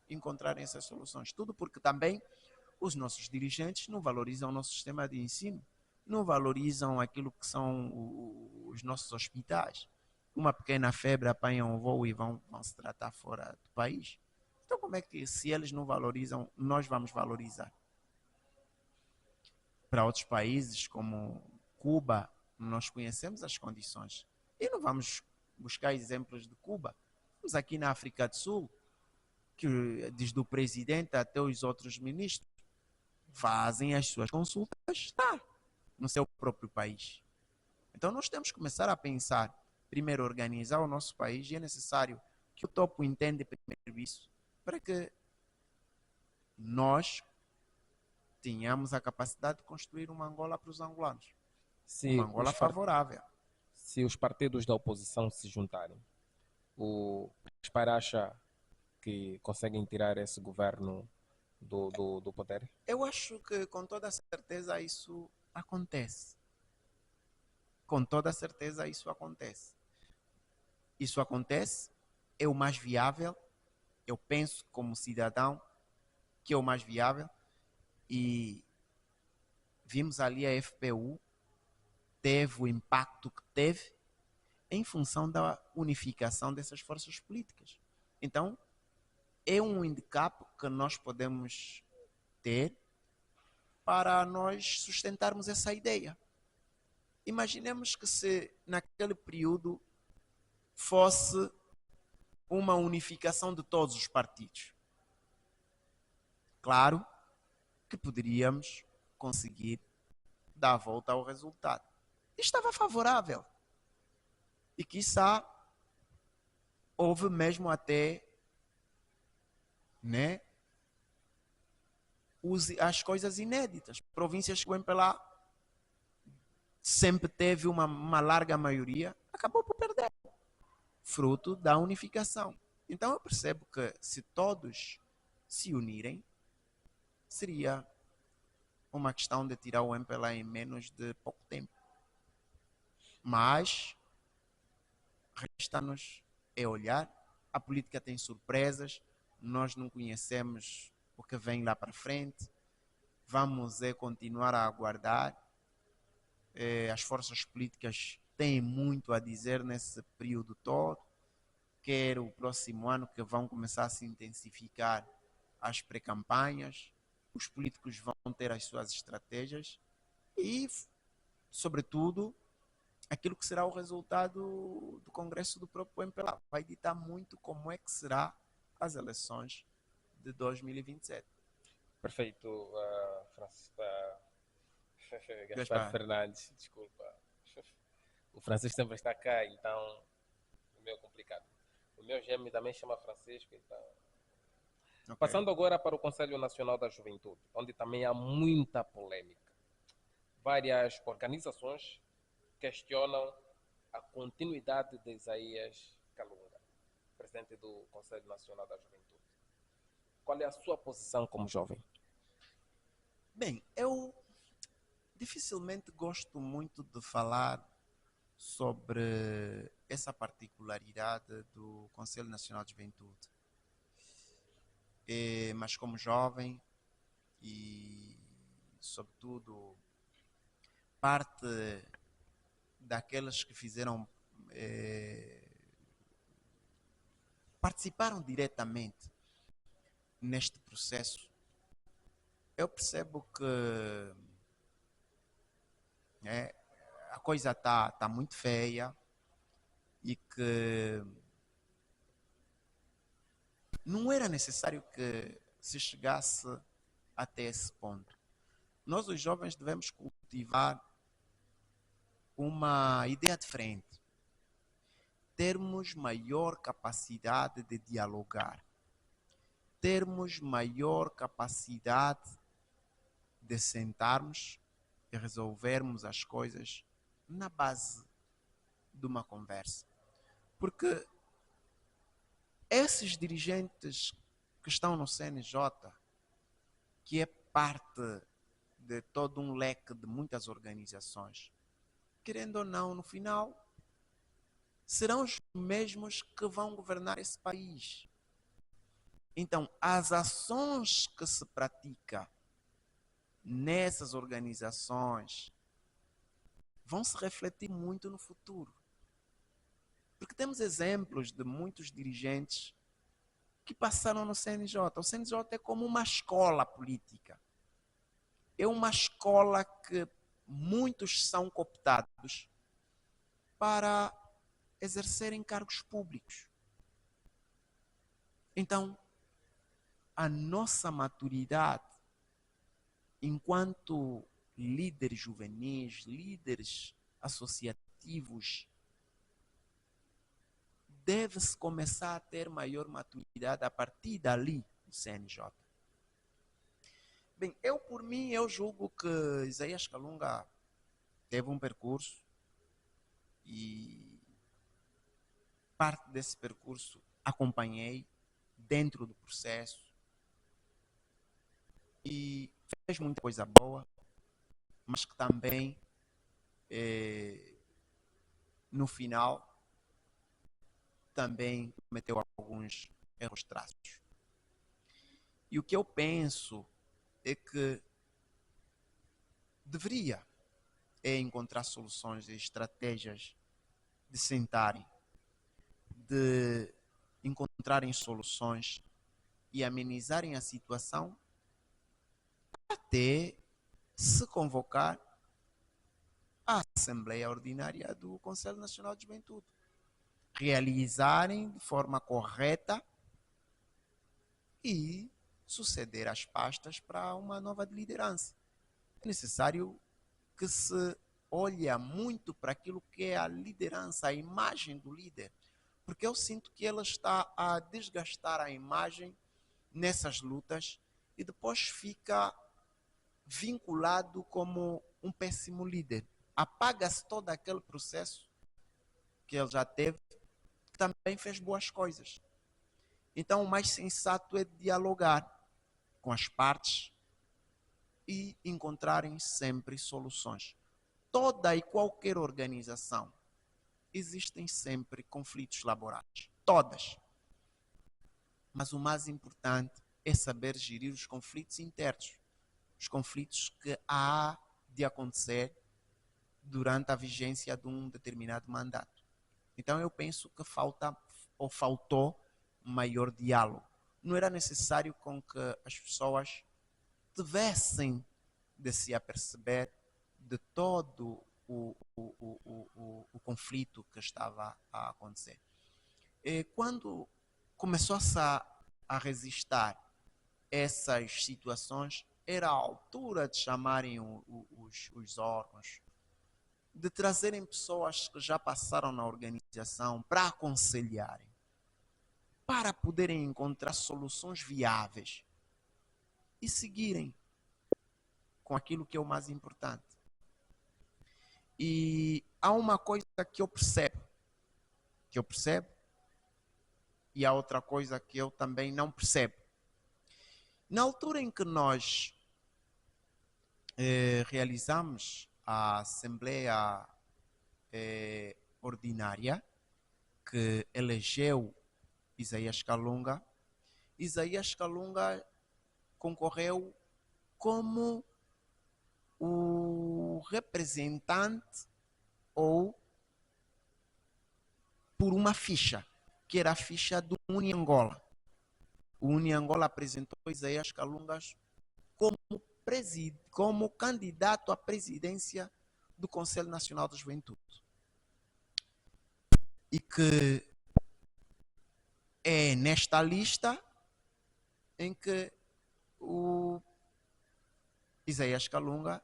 [SPEAKER 2] encontrarem essas soluções. Tudo porque também os nossos dirigentes não valorizam o nosso sistema de ensino, não valorizam aquilo que são os nossos hospitais. Uma pequena febre apanham um voo e vão se tratar fora do país. Então como é que, se eles não valorizam, nós vamos valorizar? Para outros países como Cuba, nós conhecemos as condições. E não vamos buscar exemplos de Cuba. Estamos aqui na África do Sul. que desde o presidente até os outros ministros fazem as suas consultas no seu próprio país. Então nós temos que começar a pensar, primeiro organizar o nosso país, e é necessário que o topo entenda primeiro isso, para que nós tenhamos a capacidade de construir uma Angola para os angolanos. Uma
[SPEAKER 1] Se
[SPEAKER 2] Angola favorável.
[SPEAKER 1] se os partidos da oposição se juntarem, o Gaspar acha que conseguem tirar esse governo do poder?
[SPEAKER 2] Eu acho que com toda certeza isso acontece. Com toda certeza isso acontece. Isso acontece, é o mais viável. Eu penso como cidadão que é o mais viável, e vimos ali a FPU teve o impacto que teve em função da unificação dessas forças políticas. Então, é um handicap que nós podemos ter para nós sustentarmos essa ideia. Imaginemos que se naquele período fosse uma unificação de todos os partidos. Claro que poderíamos conseguir dar a volta ao resultado. Estava favorável. E quiçá houve mesmo até, né, as coisas inéditas. Províncias que o MPLA sempre teve uma larga maioria, acabou por perder, fruto da unificação. Então eu percebo que se todos se unirem, seria uma questão de tirar o MPLA em menos de pouco tempo. Mas resta-nos é olhar, a política tem surpresas, nós não conhecemos o que vem lá para frente, vamos continuar a aguardar. As forças políticas têm muito a dizer nesse período todo, quer o próximo ano que vão começar a se intensificar as pré-campanhas, os políticos vão ter as suas estratégias e, sobretudo, aquilo que será o resultado do Congresso do próprio MPLA. Vai ditar muito como é que será as eleições de 2027.
[SPEAKER 1] Perfeito, Gaspar
[SPEAKER 2] Gaspar.
[SPEAKER 1] Fernandes, desculpa. O Francisco sempre está cá, então é meio complicado. O meu gêmeo também chama Francisco, então.
[SPEAKER 2] Okay.
[SPEAKER 1] Passando agora para o Conselho Nacional da Juventude, onde também há muita polêmica. Várias organizações questionam a continuidade de Isaías Calunga, presidente do Conselho Nacional da Juventude. Qual é a sua posição como jovem?
[SPEAKER 2] Bem, eu dificilmente gosto muito de falar sobre essa particularidade do Conselho Nacional de Juventude. Mas como jovem e, sobretudo, parte daqueles que fizeram, participaram diretamente neste processo, eu percebo que a coisa está muito feia e que não era necessário que se chegasse até esse ponto. Nós, os jovens, devemos cultivar uma ideia diferente, termos maior capacidade de dialogar, termos maior capacidade de sentarmos e resolvermos as coisas na base de uma conversa. Porque esses dirigentes que estão no CNJ, que é parte de todo um leque de muitas organizações, querendo ou não, no final, serão os mesmos que vão governar esse país. Então, as ações que se praticam nessas organizações vão se refletir muito no futuro. Porque temos exemplos de muitos dirigentes que passaram no CNJ. O CNJ é como uma escola política. É uma escola que muitos são cooptados para exercerem cargos públicos. Então, a nossa maturidade enquanto líderes juvenis, líderes associativos, deve-se começar a ter maior maturidade a partir dali do CNJ. Bem, por mim, eu julgo que Isaías Kalunga teve um percurso e parte desse percurso acompanhei dentro do processo e fez muita coisa boa, mas que também no final também cometeu alguns erros traços. E o que eu penso é que deveria encontrar soluções e estratégias de sentarem, de encontrarem soluções e amenizarem a situação até se convocar a Assembleia Ordinária do Conselho Nacional de Juventude. Realizarem de forma correta e suceder as pastas para uma nova liderança. É necessário que se olhe muito para aquilo que é a liderança, a imagem do líder, porque eu sinto que ela está a desgastar a imagem nessas lutas e depois fica vinculado como um péssimo líder. Apaga-se todo aquele processo que ele já teve, que também fez boas coisas. Então, o mais sensato é dialogar com as partes e encontrarem sempre soluções. Toda e qualquer organização existem sempre conflitos laborais. Todas. Mas o mais importante é saber gerir os conflitos internos. Os conflitos que há de acontecer durante a vigência de um determinado mandato. Então eu penso que faltou maior diálogo. Não era necessário com que as pessoas tivessem de se aperceber de todo o conflito que estava a acontecer. E quando começou-se a resistir essas situações, era a altura de chamarem os órgãos, de trazerem pessoas que já passaram na organização para aconselharem, para poderem encontrar soluções viáveis e seguirem com aquilo que é o mais importante. E há uma coisa que eu percebo, e há outra coisa que eu também não percebo. Na altura em que nós realizamos a Assembleia Ordinária, que elegeu Isaías Kalunga concorreu como o representante ou por uma ficha, que era a ficha do Uniangola. O Uniangola apresentou Isaías Kalunga como candidato à presidência do Conselho Nacional da Juventude. E que é nesta lista em que o Isaías Kalunga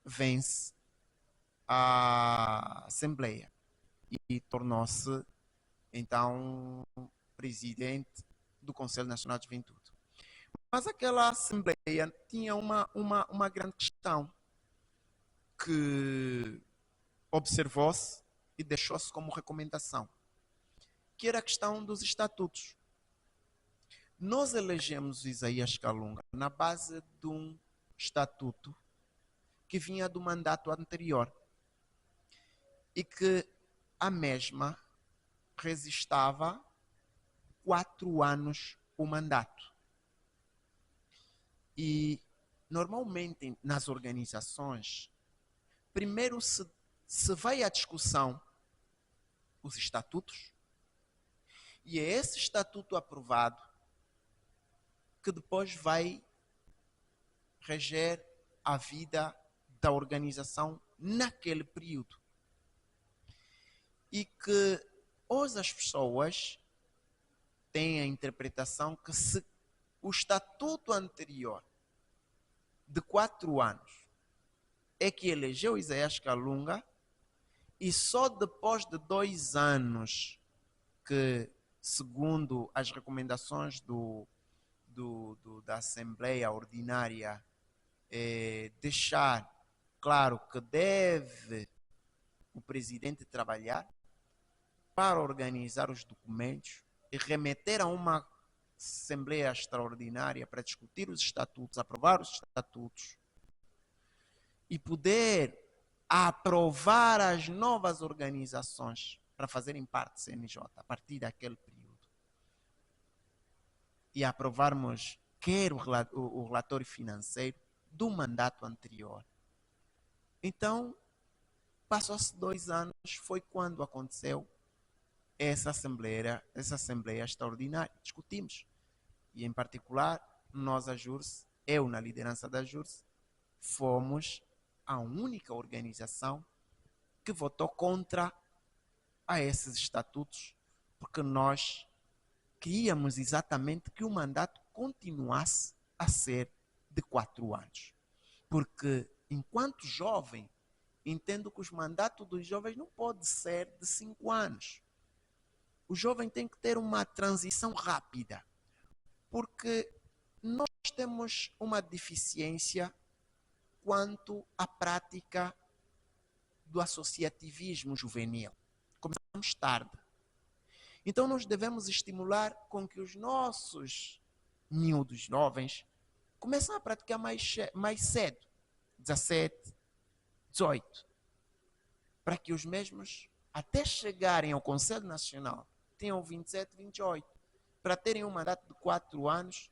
[SPEAKER 2] vence a Assembleia e tornou-se então presidente do Conselho Nacional de Juventude. Mas aquela Assembleia tinha uma grande questão que observou-se e deixou-se como recomendação, que era a questão dos estatutos. Nós elegemos Isaías Kalunga na base de um estatuto que vinha do mandato anterior e que a mesma resistava 4 anos o mandato. E normalmente nas organizações, primeiro se vai à discussão os estatutos, e é esse estatuto aprovado que depois vai reger a vida da organização naquele período. E que hoje as pessoas têm a interpretação que se o estatuto anterior de 4 anos é que elegeu Isaías Kalunga, e só depois de 2 anos que, segundo as recomendações da Assembleia Ordinária, deixar claro que deve o presidente trabalhar para organizar os documentos e remeter a uma Assembleia Extraordinária para discutir os estatutos, aprovar os estatutos e poder aprovar as novas organizações para fazerem parte do CNJ a partir daquele período. E aprovarmos quer o relatório financeiro do mandato anterior. Então, passou-se 2 anos, foi quando aconteceu essa Assembleia Extraordinária. Discutimos. E, em particular, nós, a JURS, eu na liderança da JURS, fomos a única organização que votou contra a esses estatutos, porque nós queríamos exatamente que o mandato continuasse a ser de 4 anos. Porque, enquanto jovem, entendo que os mandatos dos jovens não pode ser de 5 anos. O jovem tem que ter uma transição rápida, porque nós temos uma deficiência quanto à prática do associativismo juvenil. Começamos tarde. Então nós devemos estimular com que os nossos miúdos jovens comecem a praticar mais cedo, 17, 18, para que os mesmos, até chegarem ao Conselho Nacional, tenham 27, 28, para terem um mandato de 4 anos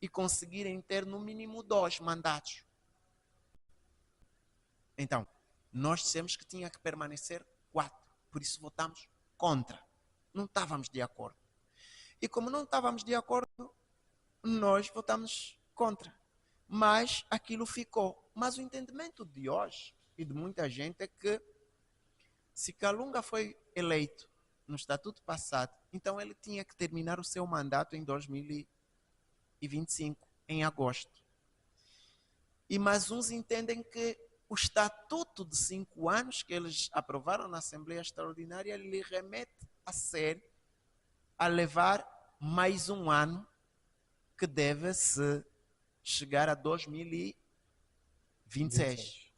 [SPEAKER 2] e conseguirem ter no mínimo 2 mandatos. Então, nós dissemos que tinha que permanecer 4, por isso votamos contra. Não estávamos de acordo. E como não estávamos de acordo, nós votamos contra. Mas aquilo ficou. Mas o entendimento de hoje e de muita gente é que se Kalunga foi eleito no estatuto passado, então ele tinha que terminar o seu mandato em 2025, em agosto. E mais uns entendem que o estatuto de 5 anos que eles aprovaram na Assembleia Extraordinária lhe remete a levar mais 1 ano, que deve se chegar a 2026.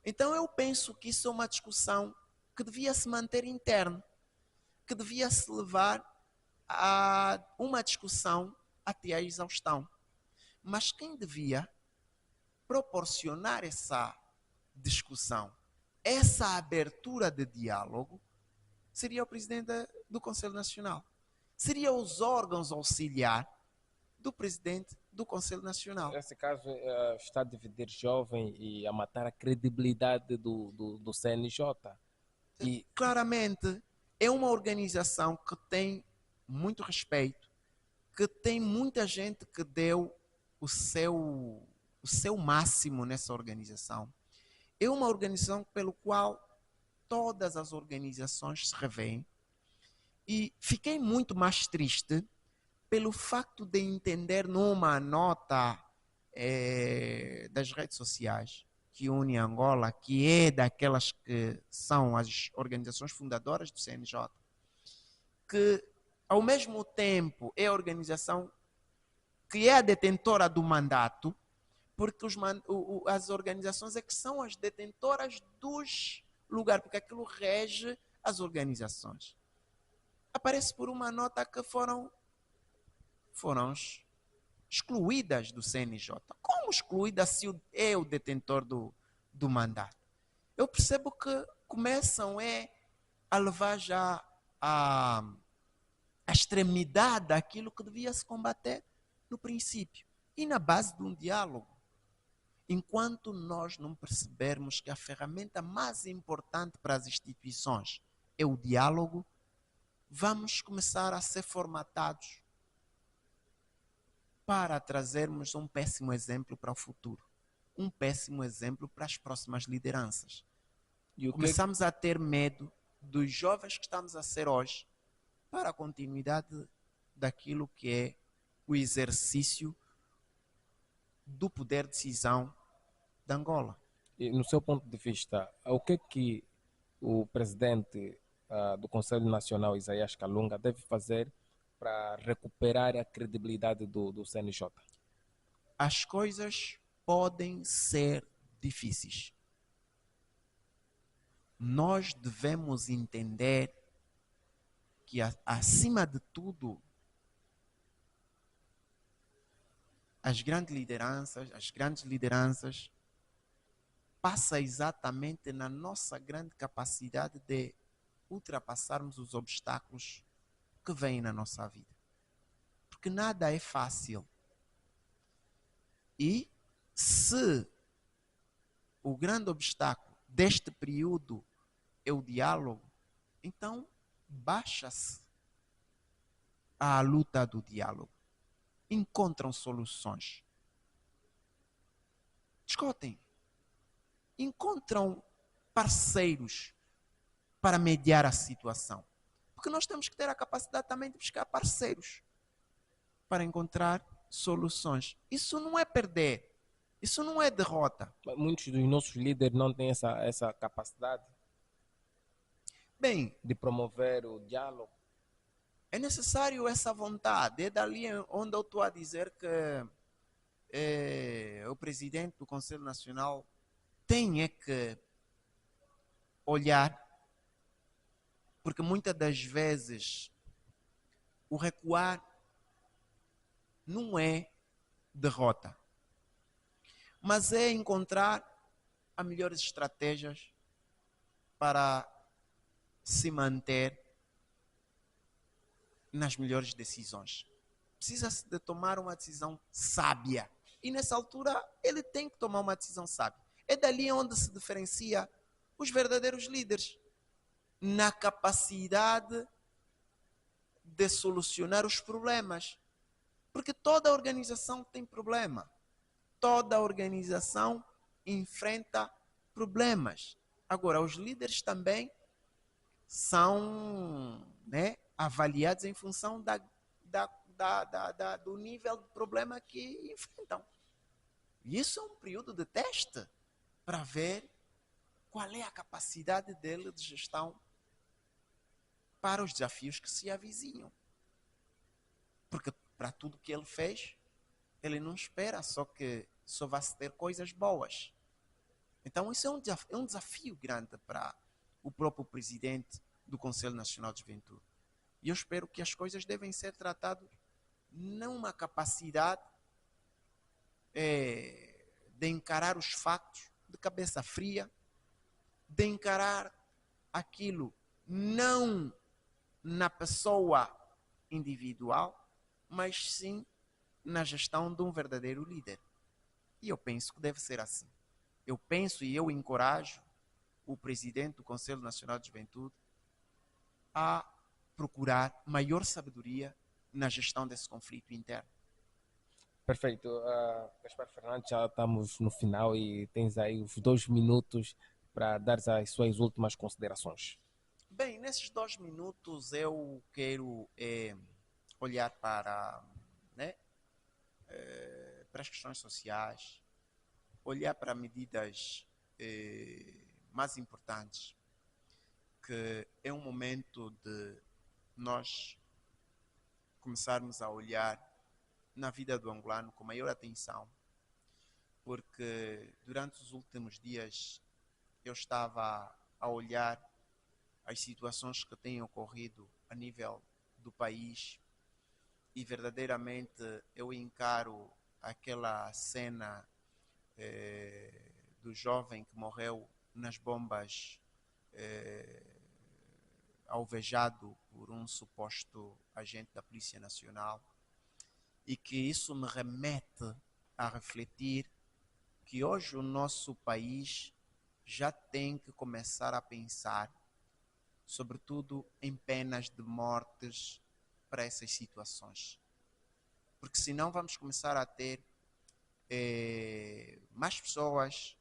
[SPEAKER 2] Então eu penso que isso é uma discussão que devia se manter interna, que devia se levar a uma discussão até a exaustão. Mas quem devia proporcionar essa discussão, essa abertura de diálogo, seria o presidente do Conselho Nacional. Seria os órgãos auxiliar do presidente do Conselho Nacional.
[SPEAKER 1] Nesse caso, está a dividir jovem e a matar a credibilidade do CNJ. E
[SPEAKER 2] claramente, é uma organização que tem muito respeito, que tem muita gente que deu o seu máximo nessa organização. É uma organização pelo qual todas as organizações se revêem. E fiquei muito mais triste pelo facto de entender numa nota das redes sociais que une Angola, que é daquelas que são as organizações fundadoras do CNJ, que ao mesmo tempo é a organização que é a detentora do mandato, porque as organizações é que são as detentoras dos lugares, porque aquilo rege as organizações. Aparece por uma nota que foram excluídas do CNJ. Como excluída se é o detentor do mandato? Eu percebo que começam a levar já a extremidade daquilo que devia se combater no princípio e na base de um diálogo. Enquanto nós não percebermos que a ferramenta mais importante para as instituições é o diálogo, vamos começar a ser formatados para trazermos um péssimo exemplo para o futuro, um péssimo exemplo para as próximas lideranças. Começamos a ter medo dos jovens que estamos a ser hoje para a continuidade daquilo que é o exercício do poder de decisão de Angola.
[SPEAKER 1] E, no seu ponto de vista, o que o presidente do Conselho Nacional, Isaías Calunga, deve fazer para recuperar a credibilidade do CNJ?
[SPEAKER 2] As coisas podem ser difíceis. Nós devemos entender que, acima de tudo, as grandes lideranças passa exatamente na nossa grande capacidade de ultrapassarmos os obstáculos que vêm na nossa vida. Porque nada é fácil. E se o grande obstáculo deste período é o diálogo, então baixa-se à luta do diálogo. Encontram soluções. Discutem. Encontram parceiros para mediar a situação. Porque nós temos que ter a capacidade também de buscar parceiros para encontrar soluções. Isso não é perder. Isso não é derrota.
[SPEAKER 1] Muitos dos nossos líderes não têm essa capacidade
[SPEAKER 2] Bem,
[SPEAKER 1] de promover o diálogo.
[SPEAKER 2] é necessário essa vontade. É dali onde eu estou a dizer que o presidente do Conselho Nacional tem que olhar, porque muitas das vezes o recuar não é derrota, mas é encontrar as melhores estratégias para se manter nas melhores decisões. Precisa-se de tomar uma decisão sábia. E nessa altura ele tem que tomar uma decisão sábia. É dali onde se diferencia os verdadeiros líderes. Na capacidade de solucionar os problemas. Porque toda organização tem problema. Toda organização enfrenta problemas. Agora, os líderes também são, né, avaliados em função do nível de problema que enfrentam. E isso é um período de teste para ver qual é a capacidade dele de gestão para os desafios que se avizinham. Porque para tudo que ele fez, ele não espera só vai ter coisas boas. Então isso é um desafio grande para o próprio presidente do Conselho Nacional de Juventude. E eu espero que as coisas devem ser tratadas numa capacidade de encarar os fatos de cabeça fria, de encarar aquilo não na pessoa individual, mas sim na gestão de um verdadeiro líder. E eu penso que deve ser assim. Eu penso e eu encorajo o presidente do Conselho Nacional de Juventude a procurar maior sabedoria na gestão desse conflito interno.
[SPEAKER 1] Perfeito. Gaspar Fernandes, já estamos no final e tens aí os 2 minutos para dar as suas últimas considerações.
[SPEAKER 2] Bem, nesses 2 minutos eu quero olhar para, né, para as questões sociais, olhar para medidas mais importantes, que é um momento de nós começarmos a olhar na vida do angolano com maior atenção, porque durante os últimos dias eu estava a olhar as situações que têm ocorrido a nível do país e verdadeiramente eu encaro aquela cena do jovem que morreu nas bombas alvejado por um suposto agente da Polícia Nacional, e que isso me remete a refletir que hoje o nosso país já tem que começar a pensar, sobretudo em penas de mortes para essas situações. Porque senão vamos começar a ter mais pessoas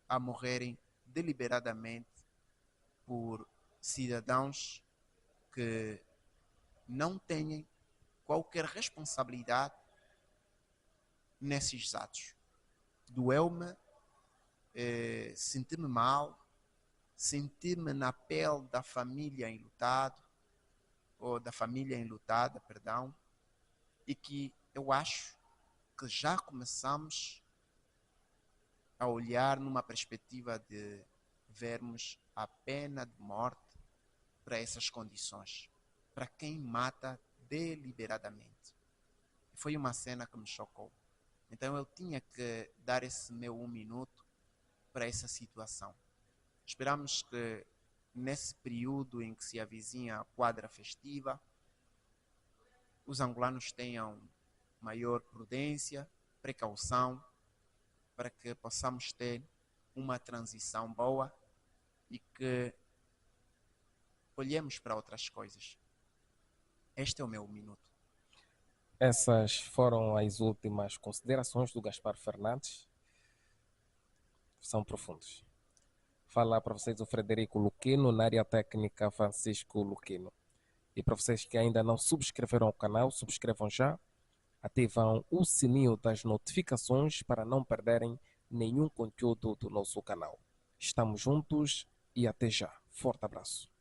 [SPEAKER 2] a morrerem deliberadamente por cidadãos que não têm qualquer responsabilidade nesses atos. Doeu-me, senti-me mal, sentir-me na pele da família enlutada, ou da família enlutada, perdão, e que eu acho que já começamos a olhar numa perspectiva de vermos a pena de morte para essas condições, para quem mata deliberadamente. Foi uma cena que me chocou. Então eu tinha que dar esse meu 1 minuto para essa situação. Esperamos que nesse período em que se avizinha a quadra festiva, os angolanos tenham maior prudência, precaução, para que possamos ter uma transição boa e que olhemos para outras coisas. Este é o meu minuto.
[SPEAKER 1] Essas foram as últimas considerações do Gaspar Fernandes. São profundos. Fala para vocês o Frederico Luquino, na área técnica Francisco Luquino. E para vocês que ainda não subscreveram o canal, subscrevam já. Ativam o sininho das notificações para não perderem nenhum conteúdo do nosso canal. Estamos juntos e até já. Forte abraço.